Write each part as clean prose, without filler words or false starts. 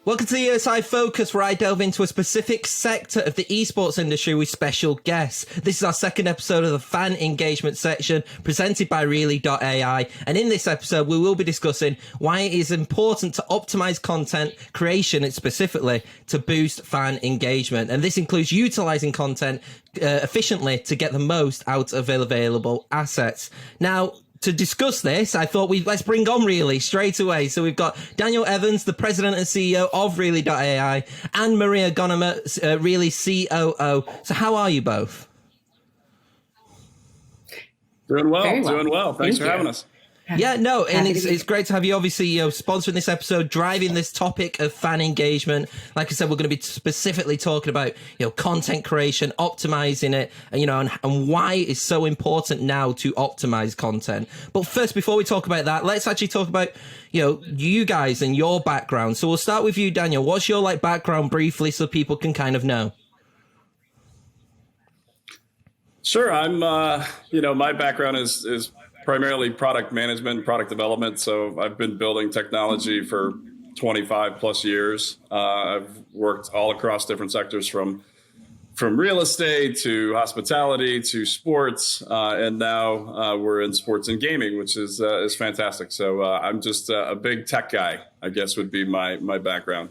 Welcome to the ESI Focus, where I delve into a specific sector of the esports industry with special guests. This is our second episode of the fan engagement section presented by REELY.AI. And in this episode, we will be discussing why it is important to optimize content creation specifically to boost fan engagement. And this includes utilizing content efficiently to get the most out of available assets. Now, to discuss this, I thought let's bring on Really straight away. So we've got Daniel Evans, the president and CEO of REELY.AI, and Maria Consuelo Gonima, Really COO. So how are you both? Doing well. Thanks Thank for you. having us. Yeah, no, and it's great to have you, obviously, sponsoring this episode, driving this topic of fan engagement. Like I said, we're going to be specifically talking about, content creation, optimizing it, and why it's so important now to optimize content. But first, before we talk about that, let's actually talk about, you guys and your background. So we'll start with you, Daniel. What's your background briefly so people can kind of know? Sure. I'm, my background is primarily product management and product development. So I've been building technology for 25 plus years. I've worked all across different sectors from real estate to hospitality to sports. And now we're in sports and gaming, which is fantastic. So I'm just a big tech guy, I guess would be my background.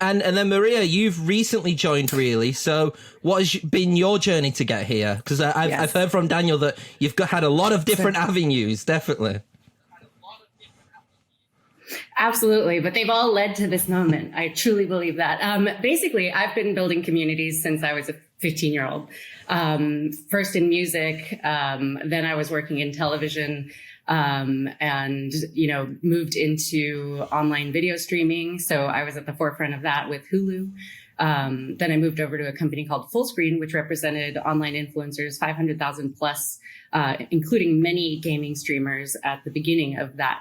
And then Maria, you've recently joined Really. So what has been your journey to get here? Because I've heard from Daniel that you've had a lot of different avenues, definitely. Absolutely. But they've all led to this moment. I truly believe that. Basically, I've been building communities since I was a 15-year-old. First in music, then I was working in television. And moved into online video streaming. So I was at the forefront of that with Hulu. Then I moved over to a company called Fullscreen, which represented online influencers, 500,000 plus, including many gaming streamers at the beginning of that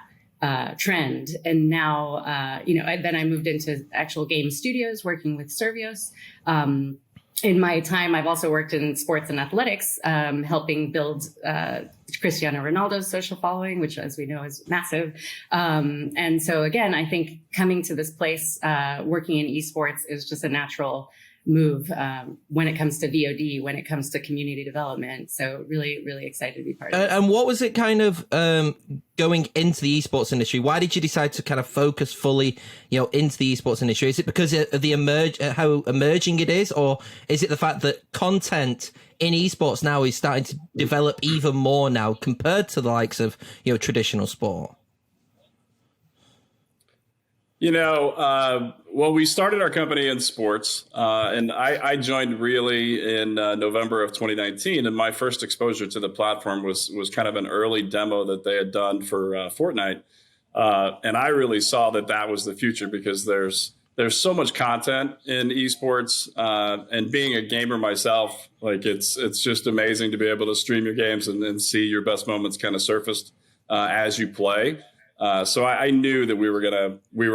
trend. And now, then I moved into actual game studios working with Servios. In my time, I've also worked in sports and athletics, helping build Cristiano Ronaldo's social following, which, as we know, is massive. And so, again, I think coming to this place, working in esports is just a natural move when it comes to VOD, when it comes to community development. So really, really excited to be part of it. And what was it kind of going into the esports industry? Why did you decide to kind of focus fully, into the esports industry? Is it because of the how emerging it is, or is it the fact that content in esports now is starting to develop even more now compared to the likes of, traditional sport? Well, we started our company in sports, and I joined Really in November of 2019. And my first exposure to the platform was kind of an early demo that they had done for Fortnite. And I really saw that was the future, because there's so much content in esports, and being a gamer myself, it's just amazing to be able to stream your games and see your best moments kind of surfaced as you play. So I knew that we were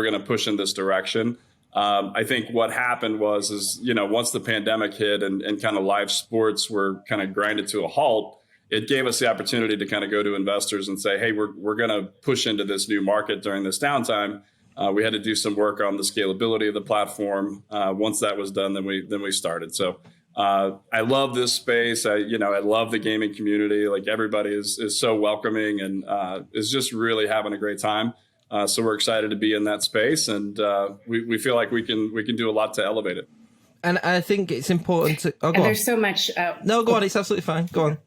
gonna push in this direction. I think what happened was once the pandemic hit and kind of live sports were kind of grinded to a halt, it gave us the opportunity to kind of go to investors and say, hey, we're going to push into this new market during this downtime. We had to do some work on the scalability of the platform. Once that was done, then we started. So I love this space. I love the gaming community. Everybody is so welcoming and is just really having a great time. So we're excited to be in that space, and we feel like we can do a lot to elevate it. And I think it's important to. Oh, there's so much. No, go on. It's absolutely fine. Go on.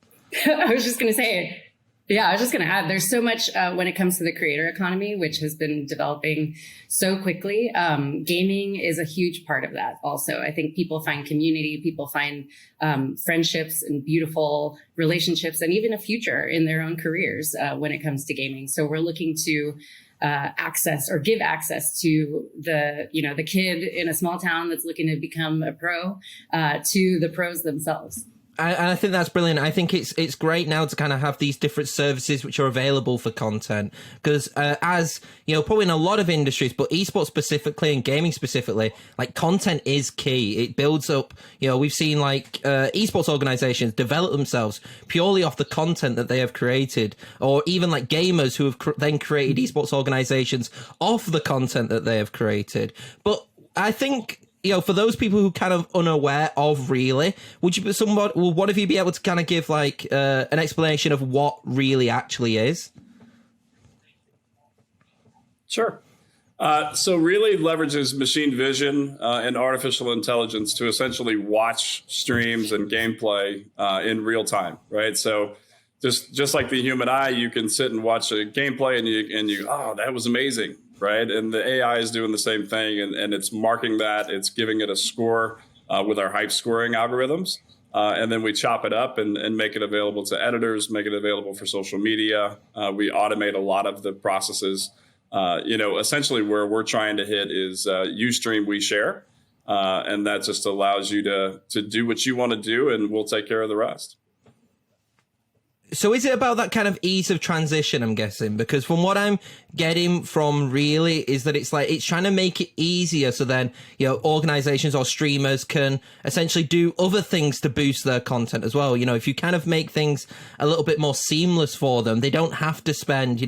I was just going to say. Yeah, I was just going to add, there's so much when it comes to the creator economy, which has been developing so quickly. Gaming is a huge part of that also. I think people find community, people find friendships and beautiful relationships, and even a future in their own careers when it comes to gaming. So we're looking to access or give access to the kid in a small town that's looking to become a pro to the pros themselves. And I think that's brilliant. I think it's great now to kind of have these different services which are available for content, because as probably in a lot of industries, but esports specifically and gaming specifically, content is key. It builds up. We've seen esports organizations develop themselves purely off the content that they have created, or even gamers who have then created esports organizations off the content that they have created. But I think, for those people who kind of unaware of Really, would you, one of you be able to kind of give like an explanation of what Really actually is? Sure. So Really leverages machine vision and artificial intelligence to essentially watch streams and gameplay in real time, right? So just like the human eye, you can sit and watch a gameplay and you oh, that was amazing, right? And the AI is doing the same thing, and it's marking that, it's giving it a score with our hype scoring algorithms. And then we chop it up and make it available to editors, make it available for social media. We automate a lot of the processes. Essentially where we're trying to hit is you stream, we share. And that just allows you to do what you want to do, and we'll take care of the rest. So is it about that kind of ease of transition, I'm guessing? Because from what I'm getting from Really is that it's like it's trying to make it easier so then, organizations or streamers can essentially do other things to boost their content as well. If you kind of make things a little bit more seamless for them, they don't have to spend,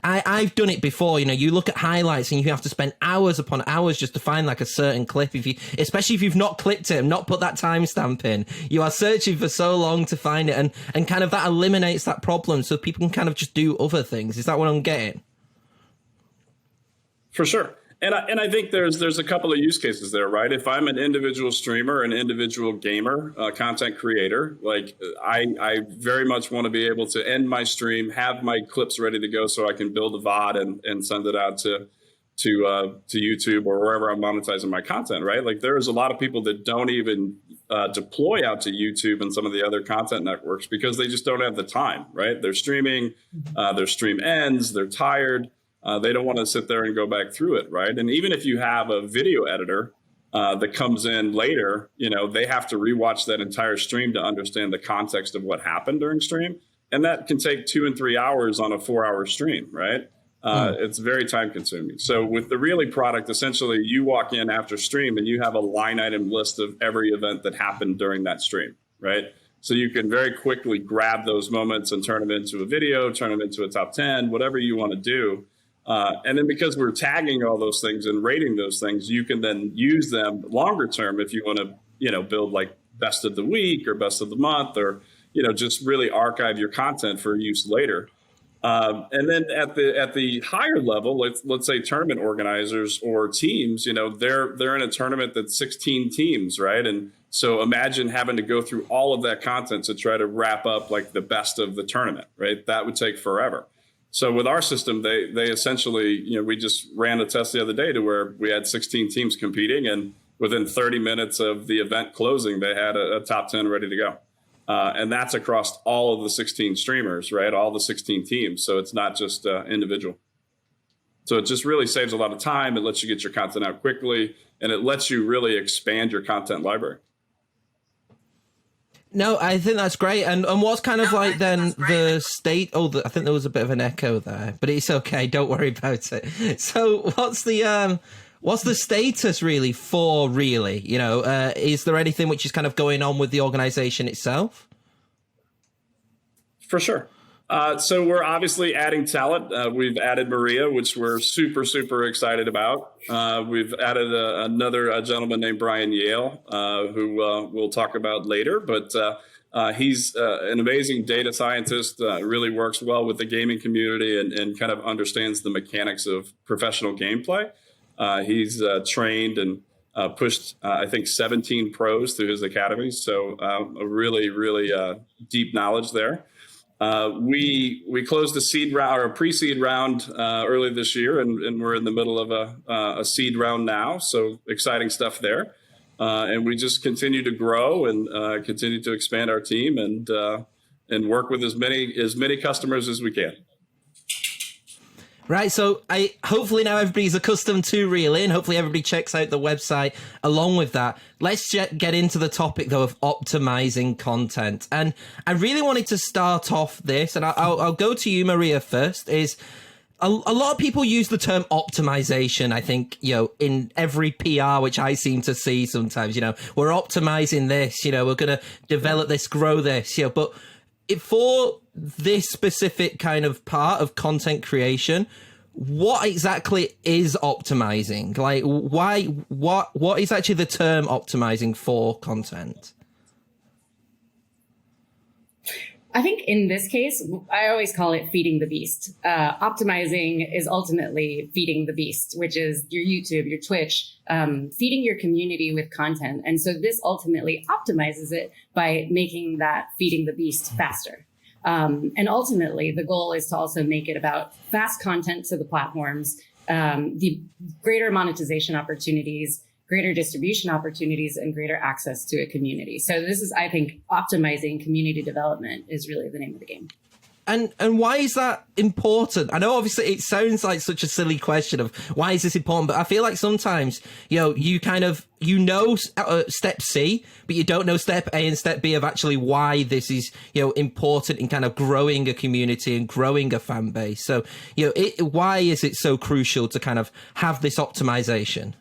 I've done it before, you look at highlights and you have to spend hours upon hours just to find like a certain clip. Especially if you've not clipped it and not put that timestamp in, you are searching for so long to find it, and kind of that eliminates that problem so people can kind of just do other things. Is that what I'm getting? For sure. And I think there's a couple of use cases there, right? If I'm an individual streamer, an individual gamer, content creator, like I very much want to be able to end my stream, have my clips ready to go so I can build a VOD and send it out to YouTube or wherever I'm monetizing my content, right? Like there's a lot of people that don't even deploy out to YouTube and some of the other content networks because they just don't have the time, right? They're streaming, their stream ends, they're tired. They don't want to sit there and go back through it, right? And even if you have a video editor that comes in later, they have to rewatch that entire stream to understand the context of what happened during stream. And that can take 2 and 3 hours on a 4-hour stream, right? It's very time consuming. So with the Really product, essentially you walk in after stream and you have a line item list of every event that happened during that stream, right? So you can very quickly grab those moments and turn them into a video, turn them into a top 10, whatever you want to do. And then because we're tagging all those things and rating those things, you can then use them longer term if you want to, build like best of the week or best of the month or, just really archive your content for use later. And then at the higher level, let's say tournament organizers or teams, they're in a tournament that's 16 teams, right? And so imagine having to go through all of that content to try to wrap up like the best of the tournament, right? That would take forever. So with our system, they essentially, we just ran a test the other day to where we had 16 teams competing, and within 30 minutes of the event closing, they had a top 10 ready to go. And that's across all of the 16 streamers, right? All the 16 teams. So it's not just individual. So it just really saves a lot of time. It lets you get your content out quickly, and it lets you really expand your content library. No, I think that's great. And what's kind of like then the state? I think there was a bit of an echo there, but it's okay. Don't worry about it. So what's the status really for Really? Is there anything which is kind of going on with the organization itself? For sure. So we're obviously adding talent. We've added Maria, which we're super, super excited about. We've added another gentleman named Brian Yale, who we'll talk about later. But he's an amazing data scientist, really works well with the gaming community and kind of understands the mechanics of professional gameplay. He's trained and pushed, I think, 17 pros through his academy. So a really, really deep knowledge there. We closed a seed round or a pre-seed round early this year, and we're in the middle of a seed round now. So exciting stuff there. And we just continue to grow and continue to expand our team and work with as many customers as we can. Right, so hopefully now everybody's accustomed to Really, and hopefully everybody checks out the website along with that. Let's get into the topic, though, of optimizing content. And I really wanted to start off this, and I'll go to you, Maria, first, is a lot of people use the term optimization, I think, in every PR, which I seem to see sometimes, we're optimizing this, we're going to develop this, grow this, but for this specific kind of part of content creation, what exactly is optimizing? Like, what is actually the term optimizing for content? I think in this case, I always call it feeding the beast. Optimizing is ultimately feeding the beast, which is your YouTube, your Twitch, feeding your community with content. And so this ultimately optimizes it by making that feeding the beast faster. And ultimately, the goal is to also make it about fast content to the platforms, the greater monetization opportunities, greater distribution opportunities, and greater access to a community. So this is, I think, optimizing community development is really the name of the game. And why is that important? I know obviously it sounds like such a silly question of why is this important, but I feel like sometimes, you kind of, step C, but you don't know step A and step B of actually why this is, important in kind of growing a community and growing a fan base. So, why is it so crucial to kind of have this optimization?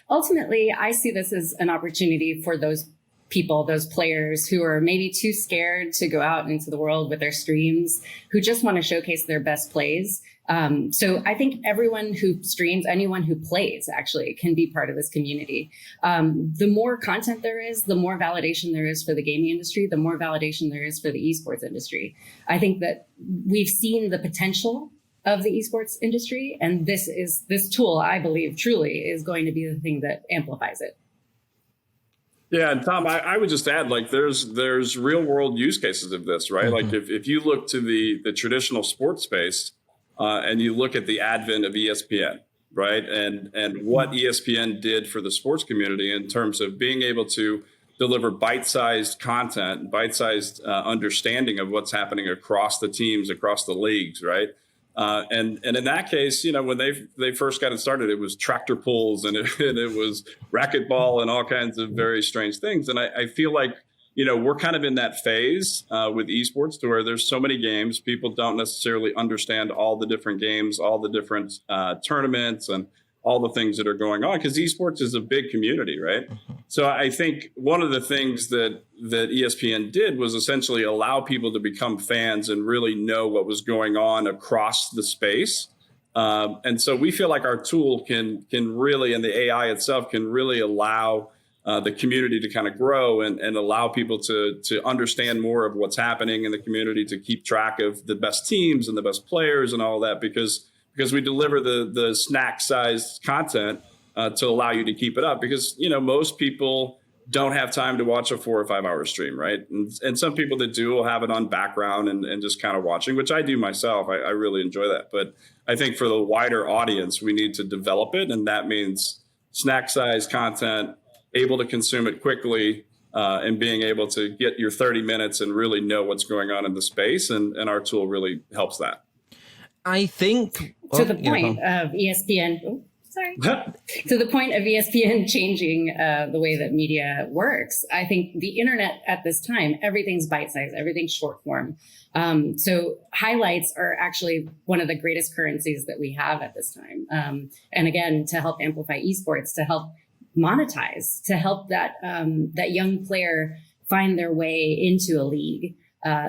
Ultimately, I see this as an opportunity for those people, those players who are maybe too scared to go out into the world with their streams, who just want to showcase their best plays. So I think everyone who streams, anyone who plays actually can be part of this community. The more content there is, the more validation there is for the gaming industry, the more validation there is for the esports industry. I think that we've seen the potential of the esports industry, and this tool, I believe, truly is going to be the thing that amplifies it. Yeah, and Tom, I would just add, like, there's real world use cases of this, right? Mm-hmm. Like if you look to the traditional sports space, and you look at the advent of ESPN, right, and what ESPN did for the sports community in terms of being able to deliver bite-sized content, bite-sized understanding of what's happening across the teams, across the leagues, right? And in that case, when they first got it started, it was tractor pulls and it was racquetball and all kinds of very strange things. And I feel like, we're kind of in that phase with esports to where there's so many games. People don't necessarily understand all the different games, all the different tournaments and all the things that are going on, because esports is a big community, right? So I think one of the things that ESPN did was essentially allow people to become fans and really know what was going on across the space. And so we feel like our tool can really, and the AI itself can really allow the community to kind of grow and allow people to understand more of what's happening in the community, to keep track of the best teams and the best players and all that, because we deliver the snack-sized content to allow you to keep it up. Because, most people don't have time to watch a 4 or 5 hour stream, right? And some people that do will have it on background and just kind of watching, which I do myself. I really enjoy that. But I think for the wider audience, we need to develop it. And that means snack-sized content, able to consume it quickly, and being able to get your 30 minutes and really know what's going on in the space. And our tool really helps that. I think to the point of ESPN. To the point of ESPN changing the way that media works, I think the internet at this time, everything's bite-sized, everything's short form. So highlights are actually one of the greatest currencies that we have at this time. And again, to help amplify esports, to help monetize, to help that young player find their way into a league.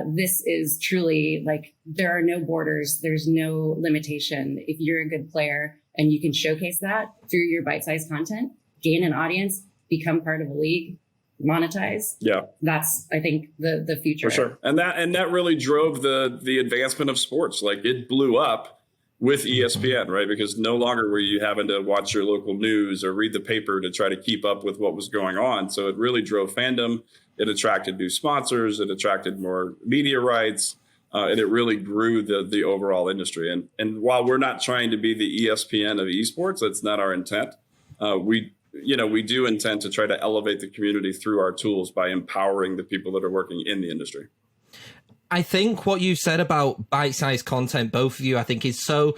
This is truly like, there are no borders. There's no limitation. If you're a good player and you can showcase that through your bite-sized content, gain an audience, become part of a league, monetize. Yeah. That's, I think, the future. For sure. And that really drove the advancement of sports. Like, it blew up with ESPN, right? Because no longer were you having to watch your local news or read the paper to try to keep up with what was going on. So it really drove fandom. It attracted new sponsors. It attracted more media rights. And it really grew the overall industry. And while we're not trying to be the ESPN of esports, that's not our intent. We do intend to try to elevate the community through our tools by empowering the people that are working in the industry. I think what you said about bite-sized content, both of you, I think is so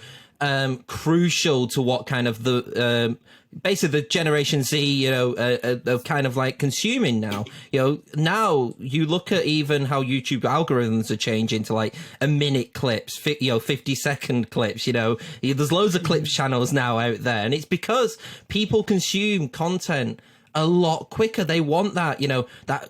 crucial to what kind of basically the Generation Z, are kind of like consuming now. Now you look at even how YouTube algorithms are changing to like a minute clips, 50-second clips. There's loads of clips channels now out there, and it's because people consume content a lot quicker. They want that, that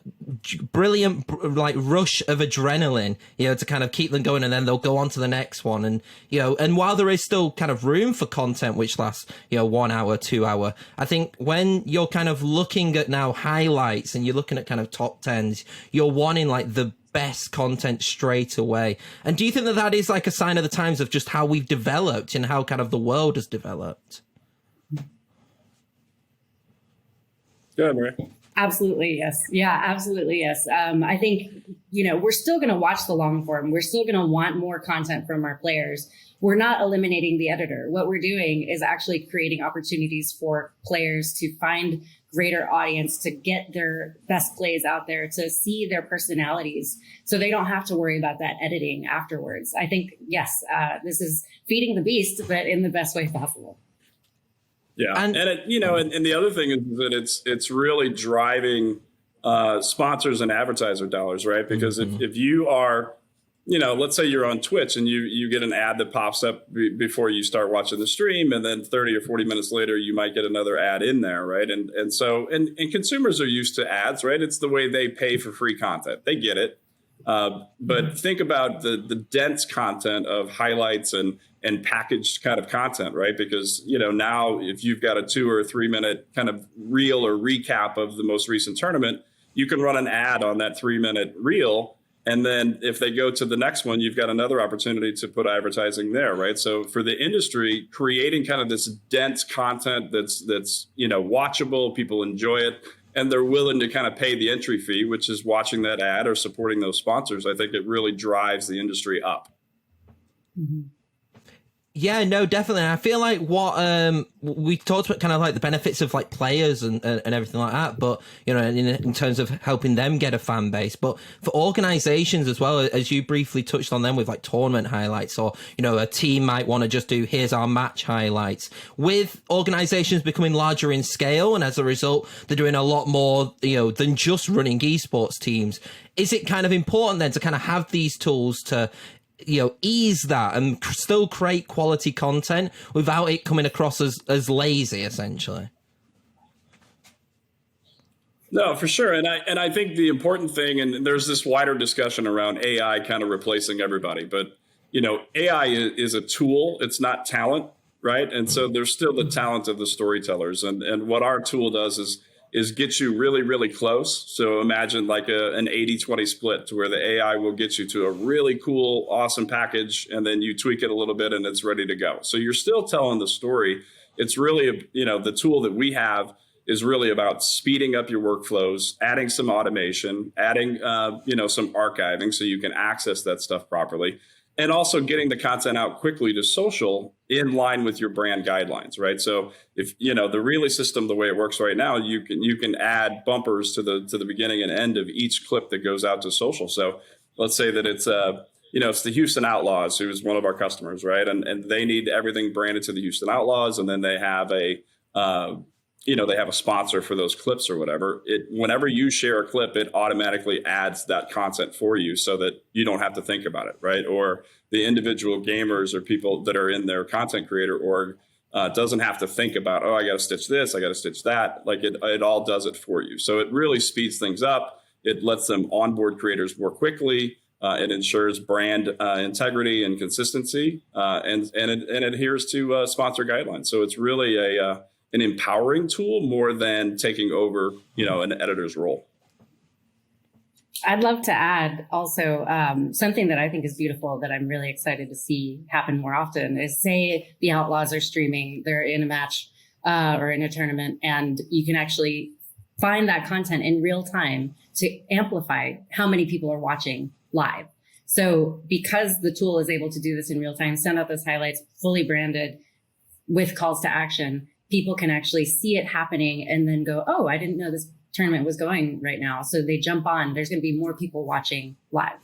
brilliant like rush of adrenaline, to kind of keep them going, and then they'll go on to the next one. And, and while there is still kind of room for content which lasts, 1 hour, 2 hour, I think when you're kind of looking at now highlights and you're looking at kind of top tens, you're wanting like the best content straight away. And do you think that that is like a sign of the times of just how we've developed and how kind of the world has developed? Go ahead, Maria. Absolutely, yes. Yeah, absolutely, yes. I think, we're still going to watch the long form. We're still going to want more content from our players. We're not eliminating the editor. What we're doing is actually creating opportunities for players to find greater audience, to get their best plays out there, to see their personalities, so they don't have to worry about that editing afterwards. I think, yes, this is feeding the beast, but in the best way possible. Yeah, and the other thing is that it's really driving sponsors and advertiser dollars, right? Because if you are, let's say you're on Twitch and you get an ad that pops up before you start watching the stream, and then 30 or 40 minutes later you might get another ad in there, right? And so consumers are used to ads, right? It's the way they pay for free content. They get it. But think about the dense content of highlights and packaged kind of content, right? Because, now if you've got a 2 or 3 minute kind of reel or recap of the most recent tournament, you can run an ad on that 3 minute reel. And then if they go to the next one, you've got another opportunity to put advertising there, right? So for the industry, creating kind of this dense content that's watchable, people enjoy it, and they're willing to kind of pay the entry fee, which is watching that ad or supporting those sponsors, I think it really drives the industry up. Mm-hmm. Yeah, no, definitely. I feel like what we talked about, kind of like the benefits of like players and everything like that, but in terms of helping them get a fan base, but for organizations as well, as you briefly touched on them with like tournament highlights, or a team might want to just do here's our match highlights. With organizations becoming larger in scale, and as a result they're doing a lot more than just running esports teams, is it kind of important then to kind of have these tools to ease that and still create quality content without it coming across as lazy, essentially? No, for sure. And I think the important thing, and there's this wider discussion around AI kind of replacing everybody, but AI is a tool. It's not talent, right? And so there's still the talent of the storytellers. And what our tool does is get you really, really close. So imagine like an 80-20 split, to where the AI will get you to a really cool, awesome package, and then you tweak it a little bit and it's ready to go. So you're still telling the story. It's really, the tool that we have is really about speeding up your workflows, adding some automation, adding, some archiving so you can access that stuff properly, and also getting the content out quickly to social in line with your brand guidelines, right? So if the REELY system, the way it works right now, you can add bumpers to the beginning and end of each clip that goes out to social. So let's say that it's it's the Houston Outlaws, who's one of our customers, right? And they need everything branded to the Houston Outlaws, and then they have a they have a sponsor for those clips or whatever. Whenever you share a clip, it automatically adds that content for you so that you don't have to think about it, right? Or the individual gamers or people that are in their content creator org doesn't have to think about, I got to stitch this, I got to stitch that. Like it all does it for you. So it really speeds things up. It lets them onboard creators more quickly. It ensures brand integrity and consistency, and it adheres to sponsor guidelines. So it's really an empowering tool more than taking over, an editor's role. I'd love to add also something that I think is beautiful that I'm really excited to see happen more often is, say the Outlaws are streaming, they're in a match or in a tournament, and you can actually find that content in real time to amplify how many people are watching live. So because the tool is able to do this in real time, send out those highlights fully branded with calls to action, people can actually see it happening and then go, oh, I didn't know this tournament was going right now. So they jump on. There's going to be more people watching live.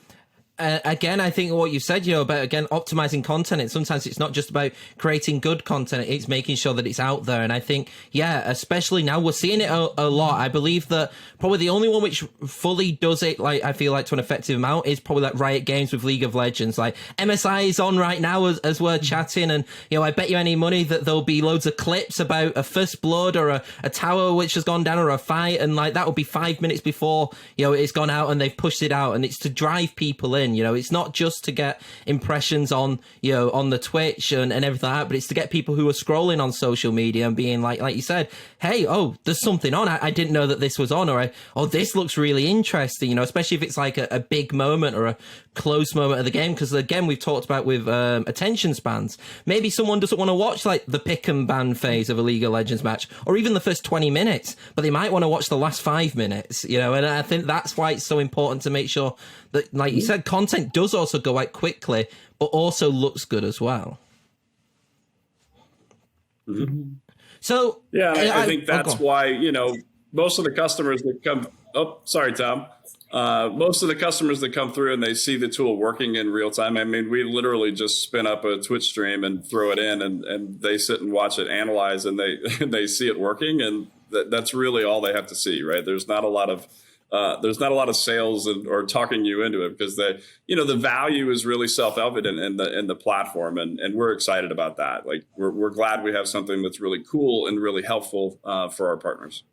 Again, I think what you said, about, again, optimizing content, sometimes it's not just about creating good content, it's making sure that it's out there. And I think, especially now, we're seeing it a lot. I believe that probably the only one which fully does it, like, I feel like, to an effective amount is probably like Riot Games with League of Legends. Like, MSI is on right now as we're chatting, and, I bet you any money that there'll be loads of clips about a first blood or a tower which has gone down or a fight, and like that will be 5 minutes before, it's gone out and they've pushed it out, and it's to drive people in. It's not just to get impressions on, on the Twitch and everything like that, but it's to get people who are scrolling on social media and being like you said, hey, oh, there's something on. I didn't know that this was on, or this looks really interesting, especially if it's like a big moment or a close moment of the game. Because again, we've talked about with attention spans. Maybe someone doesn't want to watch like the pick and ban phase of a League of Legends match, or even the first 20 minutes, but they might want to watch the last 5 minutes, and I think that's why it's so important to make sure that, like you said, content does also go out quickly, but also looks good as well. Mm-hmm. So I think that's why, most of the customers that come, sorry, Tom. Most of the customers that come through and they see the tool working in real time. I mean, we literally just spin up a Twitch stream and throw it in, and they sit and watch it, analyze, and they see it working. And that's really all they have to see, right? There's not a lot of sales or talking you into it, because the value is really self-evident in the platform, and we're excited about that. Like we're glad we have something that's really cool and really helpful for our partners.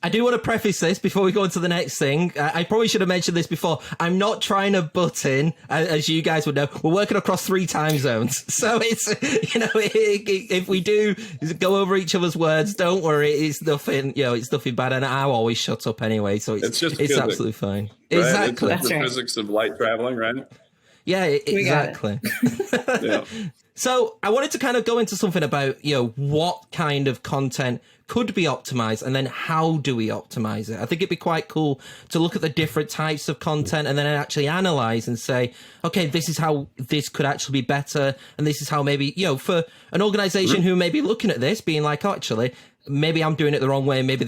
I do want to preface this before we go on to the next thing. I probably should have mentioned this before. I'm not trying to butt in, as you guys would know. We're working across 3 time zones. So it's, if we do go over each other's words, don't worry. It's nothing, it's nothing bad. And I'll always shut up anyway. So it's absolutely fine. Right? Exactly. It's the physics of light traveling, right? Yeah, exactly. Yeah. So I wanted to kind of go into something about, what kind of content could be optimized, and then how do we optimize it? I think it'd be quite cool to look at the different types of content and then actually analyze and say, okay, this is how this could actually be better. And this is how maybe, for an organization who may be looking at this being like, oh, actually, maybe I'm doing it the wrong way. Maybe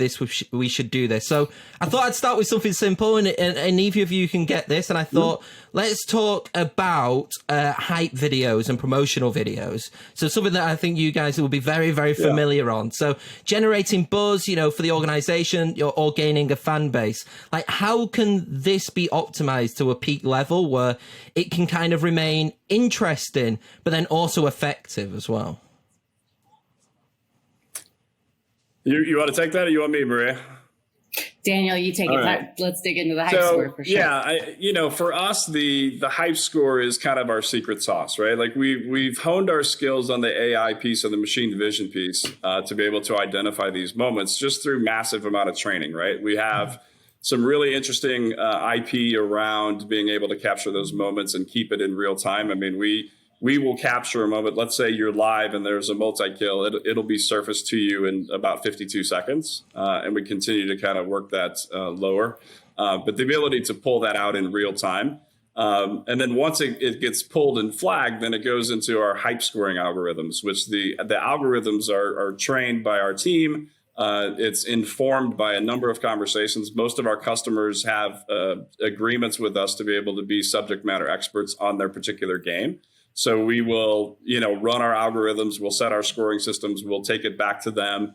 we should do this. So I thought I'd start with something simple, and either of you can get this. And I thought, let's talk about hype videos and promotional videos. So something that I think you guys will be very, very familiar on. So generating buzz, for the organization, or gaining a fan base. Like, how can this be optimized to a peak level where it can kind of remain interesting, but then also effective as well? You want to take that, or you want me, Maria? Daniel, you take it. Right. Let's dig into the hype score for sure. Yeah, for us, the hype score is kind of our secret sauce, right? Like we've honed our skills on the AI piece and the machine vision piece to be able to identify these moments just through massive amount of training, right? We have some really interesting IP around being able to capture those moments and keep it in real time. I mean, we will capture a moment. Let's say you're live and there's a multi-kill. It'll be surfaced to you in about 52 seconds. And we continue to kind of work that lower. But the ability to pull that out in real time. And then once it gets pulled and flagged, then it goes into our hype scoring algorithms, which the algorithms are trained by our team. It's informed by a number of conversations. Most of our customers have agreements with us to be able to be subject matter experts on their particular game. So we will, run our algorithms, we'll set our scoring systems, we'll take it back to them,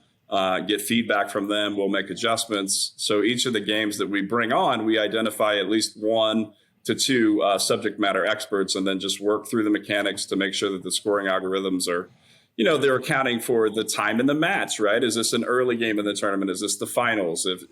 get feedback from them, we'll make adjustments. So each of the games that we bring on, we identify at least 1 to 2 subject matter experts, and then just work through the mechanics to make sure that the scoring algorithms are, they're accounting for the time in the match, right? Is this an early game in the tournament? Is this the finals? If,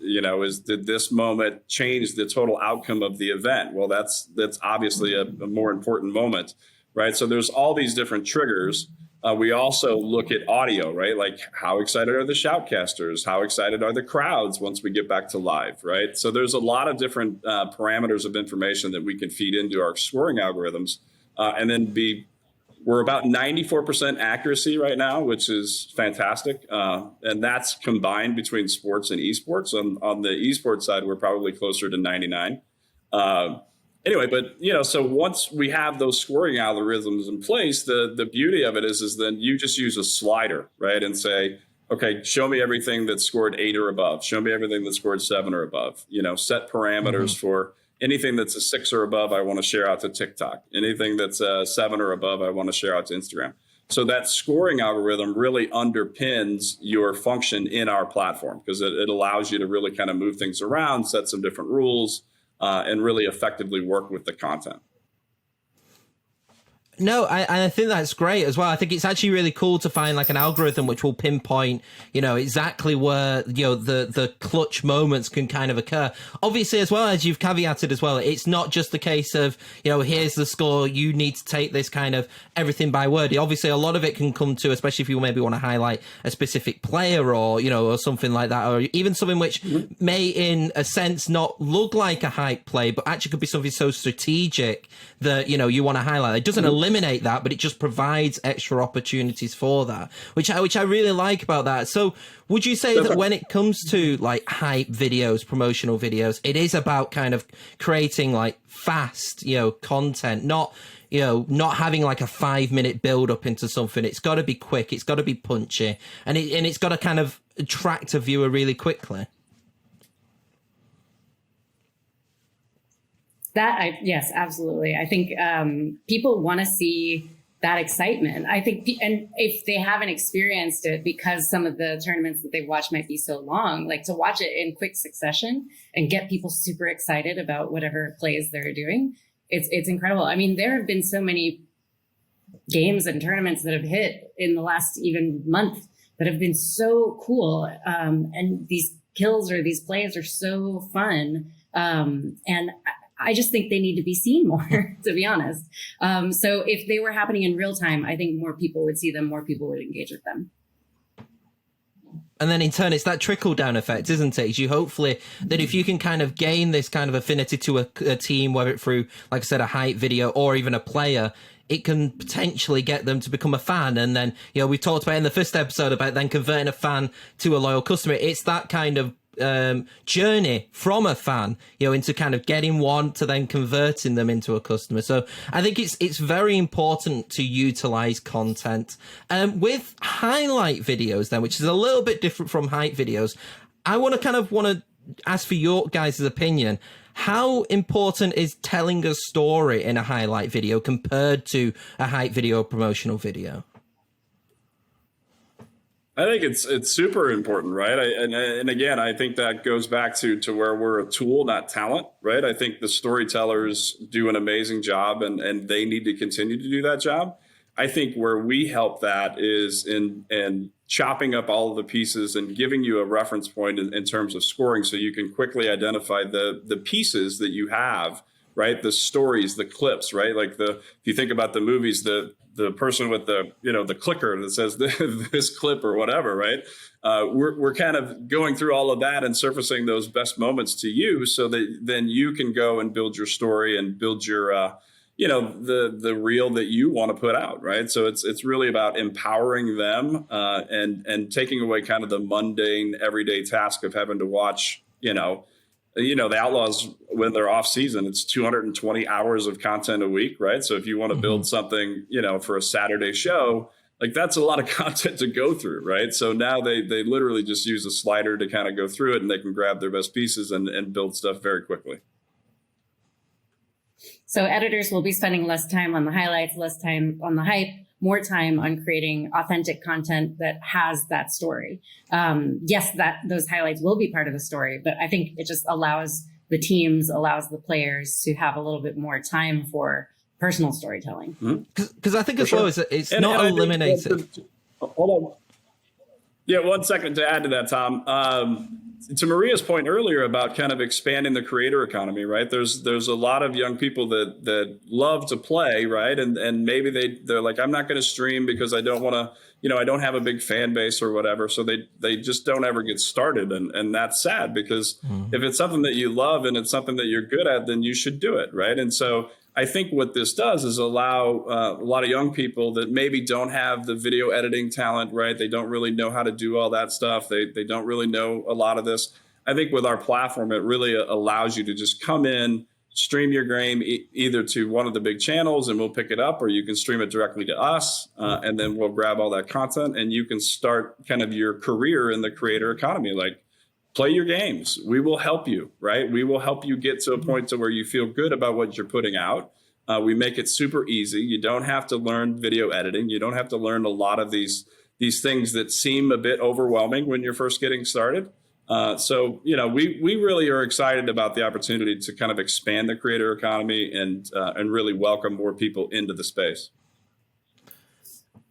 did this moment change the total outcome of the event? Well, that's obviously a more important moment. Right. So there's all these different triggers. We also look at audio, right? Like, how excited are the shoutcasters? How excited are the crowds once we get back to live? Right. So there's a lot of different parameters of information that we can feed into our scoring algorithms, and then we're about 94% accuracy right now, which is fantastic. And that's combined between sports and esports. On the esports side, we're probably closer to 99. Anyway, but, so once we have those scoring algorithms in place, the beauty of it is then you just use a slider, right? And say, okay, show me everything that scored 8 or above. Show me everything that scored 7 or above. Set parameters for, Anything that's a 6 or above, I want to share out to TikTok. Anything that's a 7 or above, I want to share out to Instagram. So that scoring algorithm really underpins your function in our platform, because it allows you to really kind of move things around, set some different rules, and really effectively work with the content. No, I think that's great as well. I think it's actually really cool to find like an algorithm which will pinpoint, exactly where, the clutch moments can kind of occur. Obviously, as well, as you've caveated as well, it's not just the case of, here's the score, you need to take this kind of everything by word. Obviously, a lot of it can come to, especially if you maybe want to highlight a specific player or, or something like that, or even something which may, in a sense, not look like a hype play, but actually could be something so strategic that, you want to highlight. It doesn't eliminate that, but it just provides extra opportunities for that, which I really like about that. So would you say that when it comes to like hype videos, promotional videos, it is about kind of creating like fast, content, not having like a 5-minute build up into something? It's got to be quick. It's got to be punchy, and it's got to kind of attract a viewer really quickly. Yes, absolutely. I think people want to see that excitement. I think, and if they haven't experienced it, because some of the tournaments that they watch might be so long, like to watch it in quick succession and get people super excited about whatever plays they're doing, it's incredible. I mean, there have been so many games and tournaments that have hit in the last even month that have been so cool, and these kills or these plays are so fun, and I just think they need to be seen more, to be honest. So if they were happening in real time, I think more people would see them, more people would engage with them. And then in turn, it's that trickle down effect, isn't it? You hopefully that if you can kind of gain this kind of affinity to a team, whether it's through, like I said, a hype video or even a player, it can potentially get them to become a fan. And then, we talked about in the first episode about then converting a fan to a loyal customer. It's that kind of journey from a fan, into kind of getting one to then converting them into a customer. So I think it's very important to utilize content. With highlight videos then, which is a little bit different from hype videos, I want to ask for your guys' opinion. How important is telling a story in a highlight video compared to a hype video or promotional video? I think it's super important, right? And again, I think that goes back to where we're a tool, not talent, right? I think the storytellers do an amazing job, and they need to continue to do that job. I think where we help that is in chopping up all of the pieces and giving you a reference point in terms of scoring, so you can quickly identify the pieces that you have, right? The stories, the clips, right? Like if you think about the movies, the person with the clicker that says this clip or whatever, right? We're kind of going through all of that and surfacing those best moments to you, so that then you can go and build your story and build your the reel that you want to put out, right? So it's really about empowering them and taking away kind of the mundane everyday task of having to watch the Outlaws, when they're off season, it's 220 hours of content a week, right? So if you want to build something, for a Saturday show, like that's a lot of content to go through, right? So now they literally just use a slider to kind of go through it, and they can grab their best pieces and build stuff very quickly. So editors will be spending less time on the highlights, less time on the hype, more time on creating authentic content that has that story. Yes, those highlights will be part of the story, but I think it just allows the teams, allows the players to have a little bit more time for personal storytelling. Because I think as well, it's not eliminated. Hold on. Yeah, 1 second to add to that, Tom. To Maria's point earlier about kind of expanding the creator economy, right? There's a lot of young people that love to play, right? And maybe they're like, I'm not going to stream because I don't want to, I don't have a big fan base or whatever. So they just don't ever get started. And that's sad, because if it's something that you love and it's something that you're good at, then you should do it, right? And so I think what this does is allow a lot of young people that maybe don't have the video editing talent, right? They don't really know how to do all that stuff. They don't really know a lot of this. I think with our platform, it really allows you to just come in, stream your game either to one of the big channels and we'll pick it up, or you can stream it directly to us, and then we'll grab all that content and you can start kind of your career in the creator economy. Like play your games. We will help you, right? We will help you get to a point to where you feel good about what you're putting out. We make it super easy. You don't have to learn video editing. You don't have to learn a lot of these things that seem a bit overwhelming when you're first getting started. So, we really are excited about the opportunity to kind of expand the creator economy and really welcome more people into the space.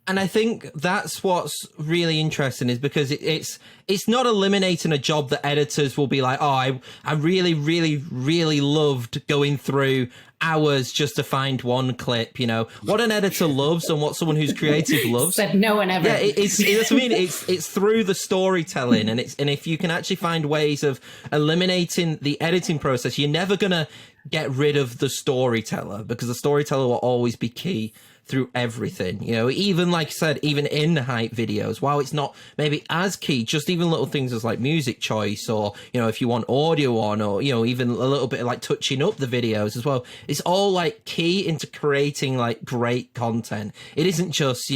And I think that's what's really interesting, is because it's not eliminating a job that editors will be like, oh, I really, really, really loved going through hours just to find one clip. What an editor loves and what someone who's creative loves. But no one ever. Yeah, that's what I mean. It's through the storytelling, and if you can actually find ways of eliminating the editing process, you're never gonna get rid of the storyteller, because the storyteller will always be key through everything. Even like I said, even in hype videos, while it's not maybe as key, just even little things as like music choice, or if you want audio on, or even a little bit of like touching up the videos as well, it's all like key into creating like great content. It isn't just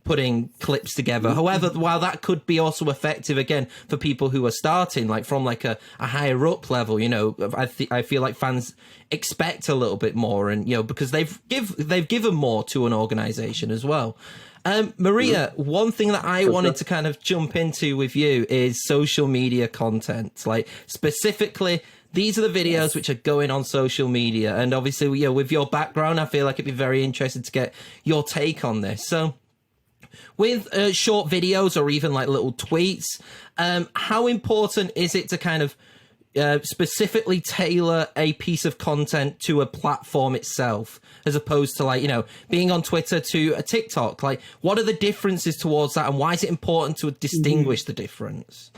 putting clips together. However, while that could be also effective again for people who are starting like from like a higher up level, I feel like fans expect a little bit more, and because they've given more to an organization as well. Maria, one thing that I wanted to kind of jump into with you is social media content. Like specifically, these are the videos which are going on social media, and obviously, with your background, I feel like it'd be very interesting to get your take on this. So, with short videos or even like little tweets, how important is it to kind of specifically tailor a piece of content to a platform itself, as opposed to like, being on Twitter to a TikTok? Like, what are the differences towards that, and why is it important to distinguish the difference?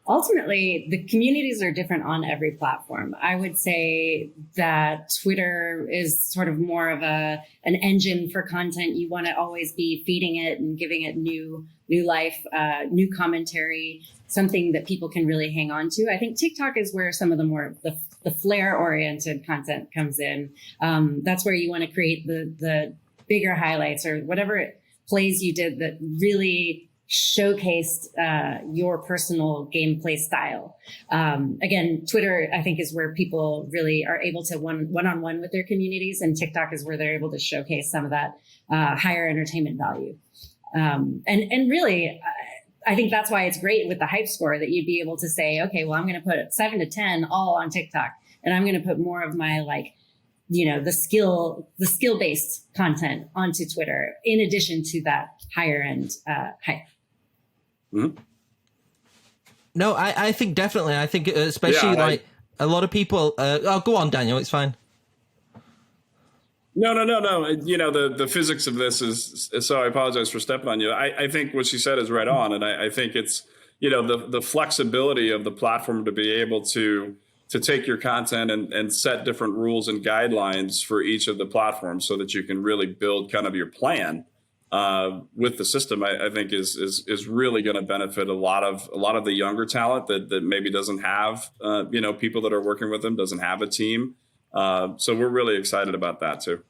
Ultimately, the communities are different on every platform. I would say that Twitter is sort of more of an engine for content. You want to always be feeding it and giving it new life, new commentary, something that people can really hang on to. I think TikTok is where some of the more the flair-oriented content comes in. That's where you want to create the bigger highlights or whatever plays you did that really showcased your personal gameplay style. Again, Twitter, I think, is where people really are able to one-on-one with their communities, and TikTok is where they're able to showcase some of that higher entertainment value. And really, I think that's why it's great with the hype score, that you'd be able to say, okay, well, I'm going to put 7 to 10 all on TikTok, and I'm going to put more of my the skill-based content onto Twitter, in addition to that higher end hype. Mm-hmm. No, I think definitely. I think especially a lot of people. Go on, Daniel. It's fine. No. The physics of this is so. I apologize for stepping on you. I think what she said is right on, and I think it's the flexibility of the platform to be able to take your content and set different rules and guidelines for each of the platforms, so that you can really build kind of your plan with the system. I think is really going to benefit a lot of the younger talent that maybe doesn't have people that are working with them, doesn't have a team. So we're really excited about that too.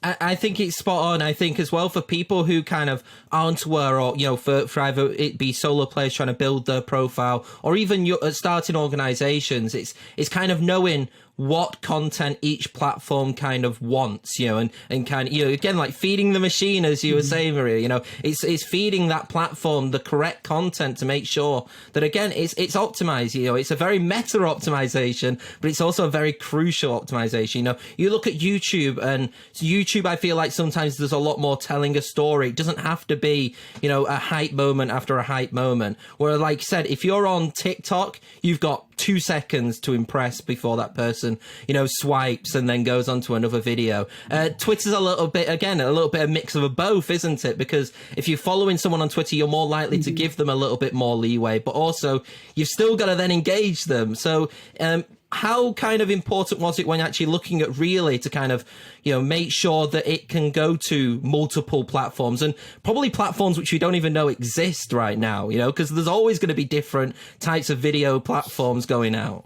I think it's spot on. I think as well, for people who kind of aren't aware, or for either it be solo players trying to build their profile, or even starting organizations, it's kind of knowing what content each platform kind of wants, and kind of, again, like feeding the machine, as you were saying, Maria, it's feeding that platform the correct content to make sure that, again, it's optimized. It's a very meta optimization, but it's also a very crucial optimization. You look at YouTube, and YouTube, I feel like sometimes there's a lot more telling a story. It doesn't have to be, a hype moment after a hype moment. Where, like I said, if you're on TikTok, you've got 2 seconds to impress before that person, swipes and then goes on to another video. Twitter's a little bit of mix of a both, isn't it? Because if you're following someone on Twitter, you're more likely to give them a little bit more leeway, but also you've still got to then engage them. So, how kind of important was it when actually looking at Really to kind of, make sure that it can go to multiple platforms, and probably platforms which we don't even know exist right now, because there's always going to be different types of video platforms going out?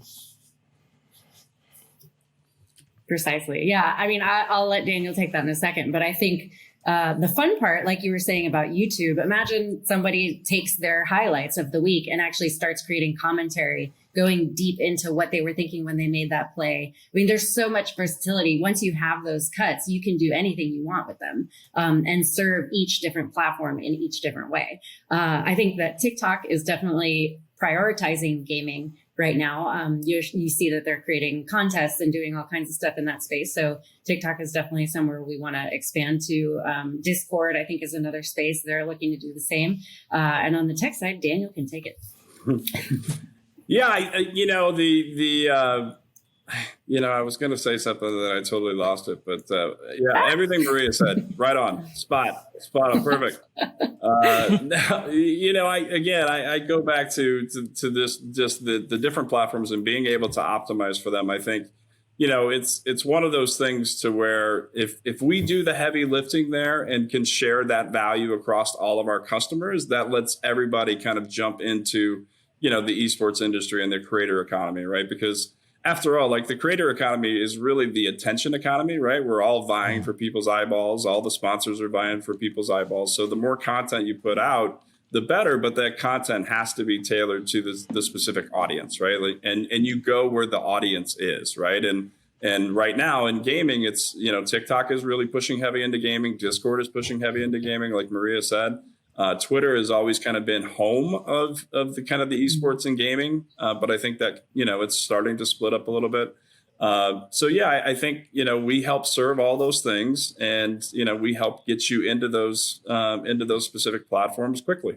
Precisely. Yeah. I mean, I'll let Daniel take that in a second, but I think the fun part, like you were saying about YouTube, imagine somebody takes their highlights of the week and actually starts creating commentary, going deep into what they were thinking when they made that play. I mean, there's so much versatility. Once you have those cuts, you can do anything you want with them, and serve each different platform in each different way. I think that TikTok is definitely prioritizing gaming right now. You see that they're creating contests and doing all kinds of stuff in that space. So TikTok is definitely somewhere we want to expand to. Discord, I think, is another space they're looking to do the same. And on the tech side, Daniel can take it. Yeah, I was going to say something that I totally lost it, but everything Maria said, right on, spot on, perfect. I go back to this, just the different platforms and being able to optimize for them. I think, it's one of those things to where if we do the heavy lifting there and can share that value across all of our customers, that lets everybody kind of jump into, the esports industry and the creator economy, right? Because after all, like, the creator economy is really the attention economy, right? We're all vying for people's eyeballs. All the sponsors are vying for people's eyeballs. So the more content you put out, the better, but that content has to be tailored to the specific audience, right? Like, and you go where the audience is, right? And right now in gaming, it's, TikTok is really pushing heavy into gaming. Discord is pushing heavy into gaming, like Maria said. Twitter has always kind of been home of the kind of the esports and gaming, but I think that it's starting to split up a little bit. I think we help serve all those things, and we help get you into those specific platforms quickly.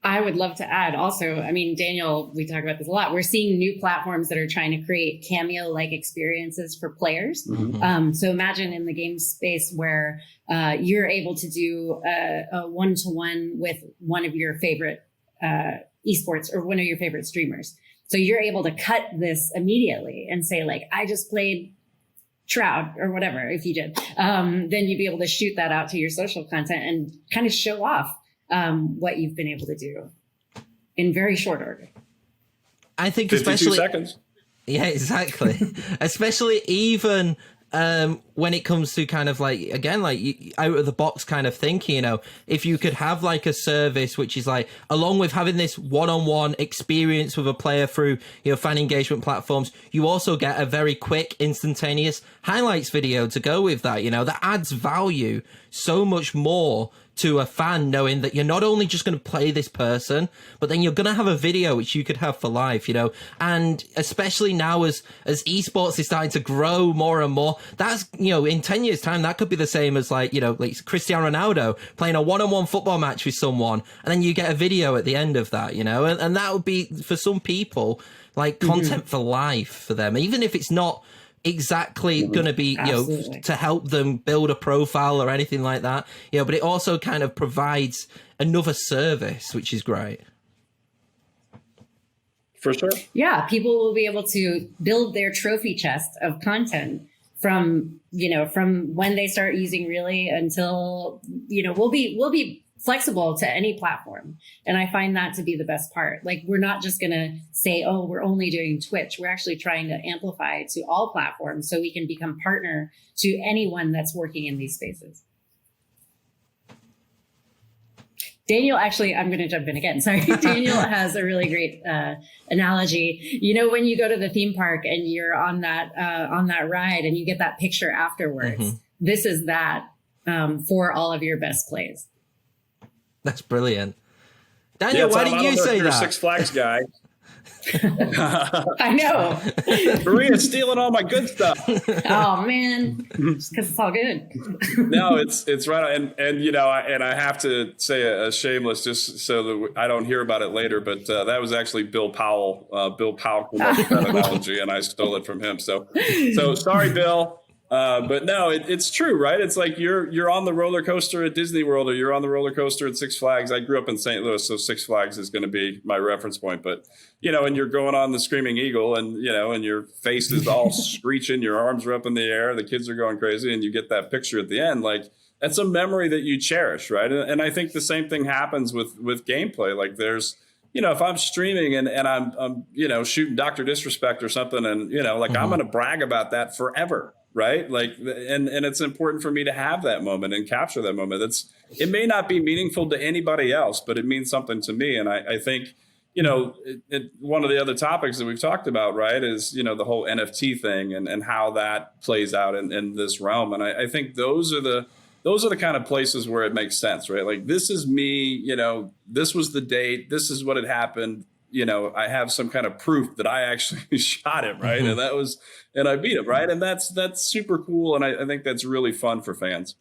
I would love to add also, I mean, Daniel, we talk about this a lot. We're seeing new platforms that are trying to create cameo-like experiences for players. Mm-hmm. So imagine in the game space where you're able to do a one-to-one with one of your favorite esports or one of your favorite streamers. So you're able to cut this immediately and say, like, I just played Shroud or whatever, if you did. Then you'd be able to shoot that out to your social content and kind of show off what you've been able to do in very short order. I think 52 seconds. Yeah, exactly. Especially even when it comes to kind of like, again, like out of the box kind of thinking, if you could have like a service which is like, along with having this one-on-one experience with a player through fan engagement platforms, you also get a very quick, instantaneous highlights video to go with that. That adds value so much more to a fan, knowing that you're not only just going to play this person, but then you're going to have a video which you could have for life, and especially now as esports is starting to grow more and more, that's, in 10 years time, that could be the same as like Cristiano Ronaldo playing a one-on-one football match with someone, and then you get a video at the end of that, and that would be, for some people, like content for life for them, even if it's not exactly going to be, to help them build a profile or anything like that, but it also kind of provides another service, which is great. For sure. Yeah. People will be able to build their trophy chest of content from when they start using Really until, we'll be flexible to any platform. And I find that to be the best part. Like, we're not just going to say, oh, we're only doing Twitch. We're actually trying to amplify to all platforms so we can become partner to anyone that's working in these spaces. Daniel, actually, I'm going to jump in again. Sorry. Daniel has a really great analogy. When you go to the theme park and you're on that ride and you get that picture afterwards, this is that for all of your best plays. That's brilliant. Daniel, why did you say that? You're a Six Flags guy. I know. Maria's stealing all my good stuff. Oh man, just because it's all good. No, it's right, and I have to say a shameless, just so that I don't hear about it later, but that was actually Bill Powell. Bill Powell came up with that analogy, and I stole it from him. So sorry, Bill. But no, it's true, right? It's like you're on the roller coaster at Disney World, or you're on the roller coaster at Six Flags. I grew up in St. Louis, so Six Flags is going to be my reference point. But and you're going on the Screaming Eagle, and and your face is all screeching, your arms are up in the air, the kids are going crazy, and you get that picture at the end. Like, that's a memory that you cherish, right? And I think the same thing happens with gameplay. Like, there's if I'm streaming and I'm shooting Dr. Disrespect or something, and, I'm going to brag about that forever. Right. Like, and it's important for me to have that moment and capture that moment. It may not be meaningful to anybody else, but it means something to me. And I think, one of the other topics that we've talked about, right, is, the whole NFT thing and how that plays out in this realm. And I think those are the kind of places where it makes sense, right? Like, this is me, this was the date, this is what had happened. I have some kind of proof that I actually shot him, right? And I beat him, right? And that's super cool. And I think that's really fun for fans.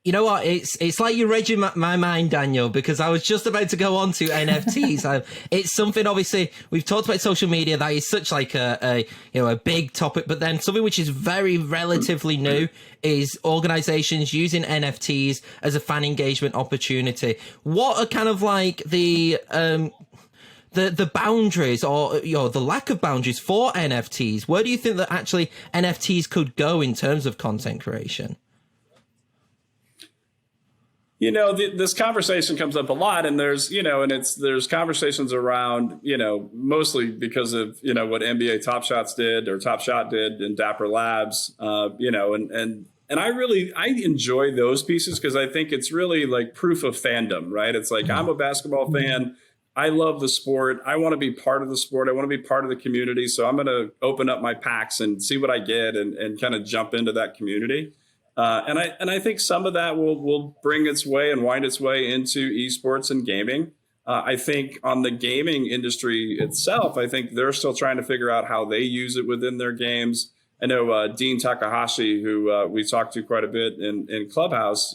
You know what? It's like you read my mind, Daniel, because I was just about to go on to NFTs. It's something, obviously, we've talked about social media, that is such like a big topic, but then something which is very relatively new is organizations using NFTs as a fan engagement opportunity. What are kind of like the boundaries, or the lack of boundaries for NFTs? Where do you think that actually NFTs could go in terms of content creation? This conversation comes up a lot, and there's conversations around, mostly because of, what NBA Top Shot did in Dapper Labs, and I enjoy those pieces because I think it's really like proof of fandom, right? It's like, I'm a basketball fan. I love the sport. I want to be part of the sport. I want to be part of the community. So I'm going to open up my packs and see what I get and kind of jump into that community. And I think some of that will bring its way and wind its way into esports and gaming. I think on the gaming industry itself, I think they're still trying to figure out how they use it within their games. I know Dean Takahashi, who we talked to quite a bit in Clubhouse,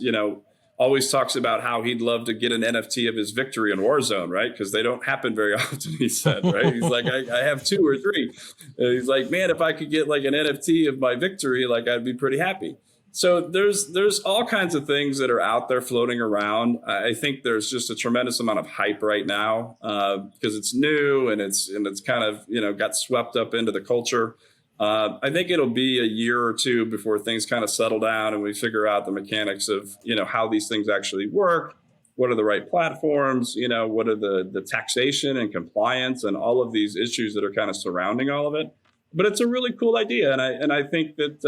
always talks about how he'd love to get an NFT of his victory in Warzone, right? Because they don't happen very often, he said, right? He's like, I have 2 or 3. He's like, man, if I could get like an NFT of my victory, like I'd be pretty happy. So there's all kinds of things that are out there floating around. I think there's just a tremendous amount of hype right now because it's new and it's kind of got swept up into the culture. I think it'll be a year or 2 before things kind of settle down and we figure out the mechanics of how these things actually work. What are the right platforms? What are the taxation and compliance and all of these issues that are kind of surrounding all of it. But it's a really cool idea. And I think that,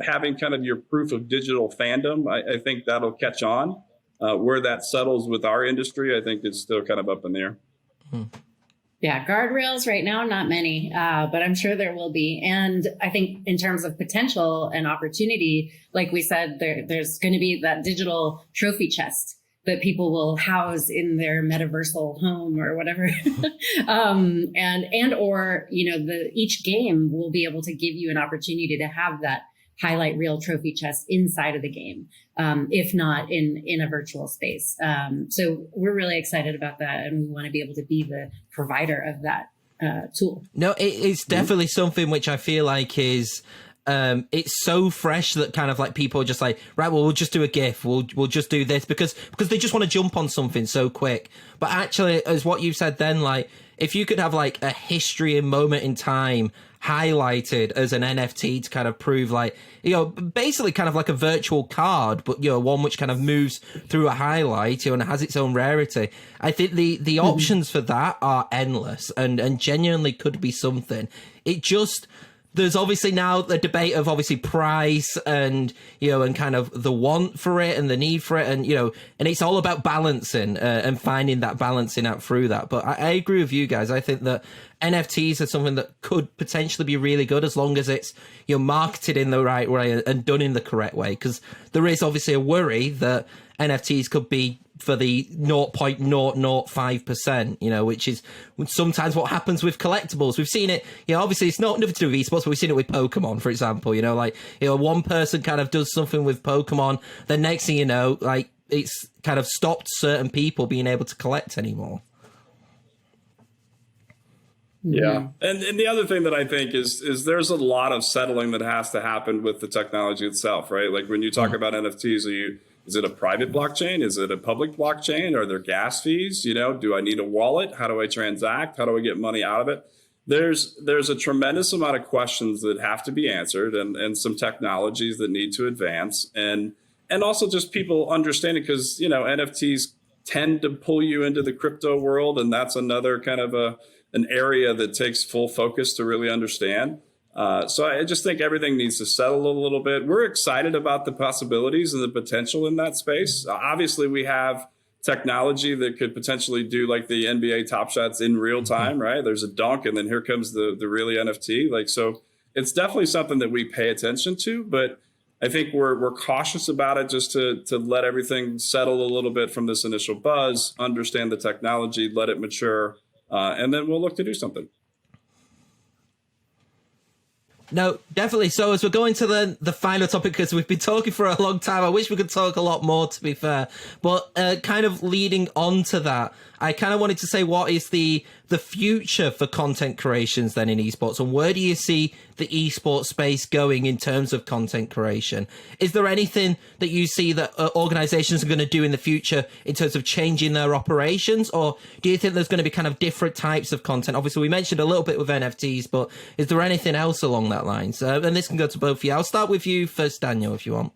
having kind of your proof of digital fandom, I think that'll catch on. Where that settles with our industry, I think it's still kind of up in the air. Yeah, guardrails right now, not many, but I'm sure there will be. And I think in terms of potential and opportunity, like we said, there's going to be that digital trophy chest that people will house in their metaversal home or whatever. Each game will be able to give you an opportunity to have that highlight reel trophy chest inside of the game, if not in a virtual space. So we're really excited about that. And we want to be able to be the provider of that tool. No, it's definitely something which I feel like is... it's so fresh that kind of like people are just like, right, well, we'll just do a GIF. We'll just do this because they just want to jump on something so quick. But actually, as what you've said then, like, if you could have like a history and moment in time highlighted as an NFT to kind of prove like, basically kind of like a virtual card, but, one which kind of moves through a highlight, and has its own rarity. I think the options for that are endless and genuinely could be something. It just... There's obviously now the debate of obviously price and, and kind of the want for it and the need for it. And, and it's all about balancing and finding that balancing out through that. But I agree with you guys. I think that NFTs are something that could potentially be really good as long as it's, marketed in the right way and done in the correct way. Because there is obviously a worry that NFTs could be for the 0.005%, which is sometimes what happens with collectibles. We've seen it, obviously it's not nothing to do with esports, but we've seen it with Pokemon, for example, one person kind of does something with Pokemon, then next thing you know, like it's kind of stopped certain people being able to collect anymore. Yeah. And the other thing that I think is there's a lot of settling that has to happen with the technology itself, right? Like when you talk about NFTs, is it a private blockchain? Is it a public blockchain? Are there gas fees? Do I need a wallet? How do I transact? How do I get money out of it? There's a tremendous amount of questions that have to be answered and some technologies that need to advance and also just people understanding because, NFTs tend to pull you into the crypto world, and that's another kind of an area that takes full focus to really understand. So I just think everything needs to settle a little bit. We're excited about the possibilities and the potential in that space. Obviously, we have technology that could potentially do like the NBA Top Shots in real time, right? There's a dunk, and then here comes the really NFT. Like, so it's definitely something that we pay attention to, but I think we're cautious about it just to let everything settle a little bit from this initial buzz, understand the technology, let it mature, and then we'll look to do something. No, definitely. So as we're going to the final topic, because we've been talking for a long time, I wish we could talk a lot more, to be fair. But kind of leading on to that, I kind of wanted to say, what is the future for content creations then in esports, and where do you see the esports space going in terms of content creation? Is there anything that you see that organizations are going to do in the future in terms of changing their operations, or do you think there's going to be kind of different types of content? Obviously, we mentioned a little bit with NFTs, but is there anything else along that lines? And this can go to both of you. I'll start with you first, Daniel, if you want.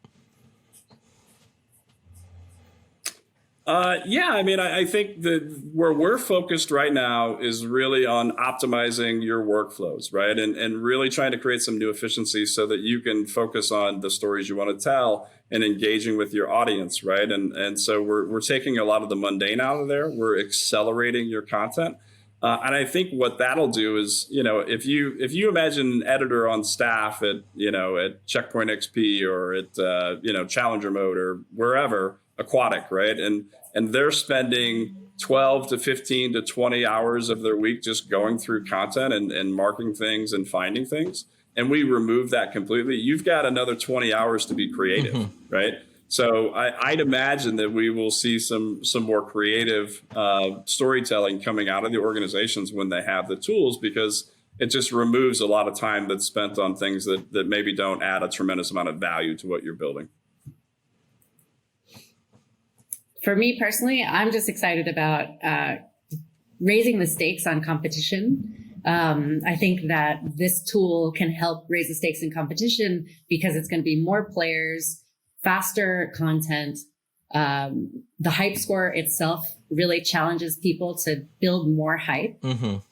Yeah, I mean, I think that where we're focused right now is really on optimizing your workflows, right? And really trying to create some new efficiencies so that you can focus on the stories you want to tell and engaging with your audience, right? And so we're taking a lot of the mundane out of there. We're accelerating your content. And I think what that'll do is, if you imagine an editor on staff at Checkpoint XP or at, Challenger Mode or wherever, Aquatic, right? And they're spending 12 to 15 to 20 hours of their week just going through content and marking things and finding things. And we remove that completely. You've got another 20 hours to be creative, right? So I'd imagine that we will see some more creative storytelling coming out of the organizations when they have the tools, because it just removes a lot of time that's spent on things that maybe don't add a tremendous amount of value to what you're building. For me personally, I'm just excited about raising the stakes on competition. I think that this tool can help raise the stakes in competition because it's going to be more players, faster content. The hype score itself really challenges people to build more hype.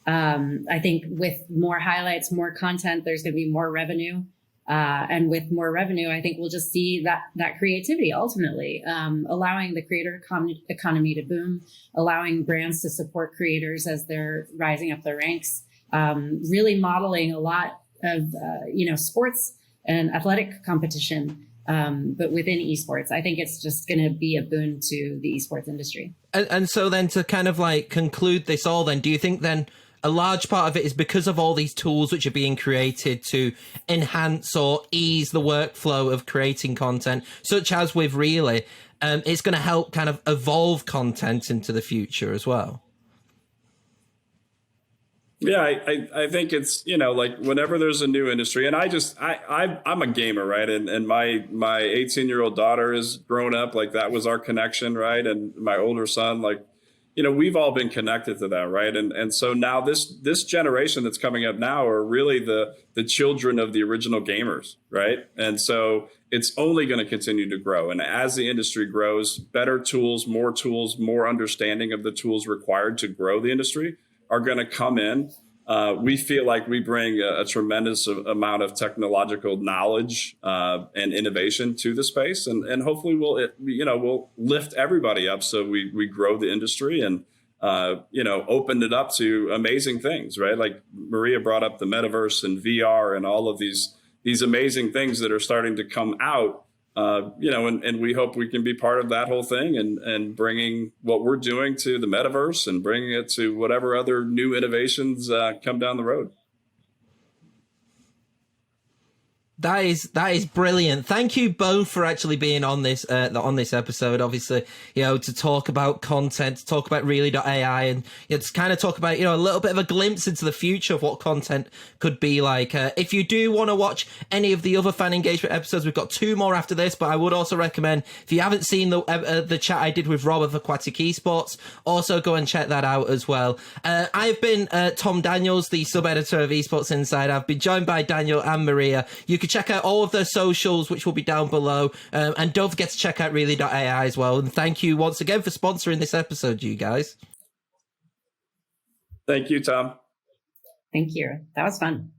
I think with more highlights, more content, there's going to be more revenue. And with more revenue, I think we'll just see that creativity ultimately, allowing the creator economy to boom, allowing brands to support creators as they're rising up the ranks, really modeling a lot of, sports and athletic competition, but within esports. I think it's just going to be a boon to the esports industry. And so then to kind of like conclude this all, then, do you think then a large part of it is because of all these tools which are being created to enhance or ease the workflow of creating content, such as with Really, it's going to help kind of evolve content into the future as well? Yeah, I think it's, like whenever there's a new industry, and I'm a gamer, right? And my 18-year-old daughter is grown up, like that was our connection, right? And my older son, like, we've all been connected to that, right? And so now this generation that's coming up now are really the children of the original gamers, right? And so it's only going to continue to grow. And as the industry grows, better tools, more understanding of the tools required to grow the industry are going to come in. We feel like we bring a tremendous amount of technological knowledge and innovation to the space, and hopefully we'll lift everybody up so we grow the industry and open it up to amazing things, right? Like Maria brought up the metaverse and VR and all of these amazing things that are starting to come out. And we hope we can be part of that whole thing and bringing what we're doing to the metaverse and bringing it to whatever other new innovations come down the road. That is brilliant. Thank you both for actually being on this episode. Obviously, to talk about content, to talk about REELY.AI, and to kind of talk about a little bit of a glimpse into the future of what content could be like. If you do want to watch any of the other fan engagement episodes, we've got 2 more after this. But I would also recommend, if you haven't seen the chat I did with Rob of Aquatic Esports, also go and check that out as well. I've been Tom Daniels, the sub editor of Esports Insider. I've been joined by Daniel and Maria. You could check out all of their socials, which will be down below. And don't forget to check out REELY.AI as well. And thank you once again for sponsoring this episode, you guys. Thank you, Tom. Thank you. That was fun.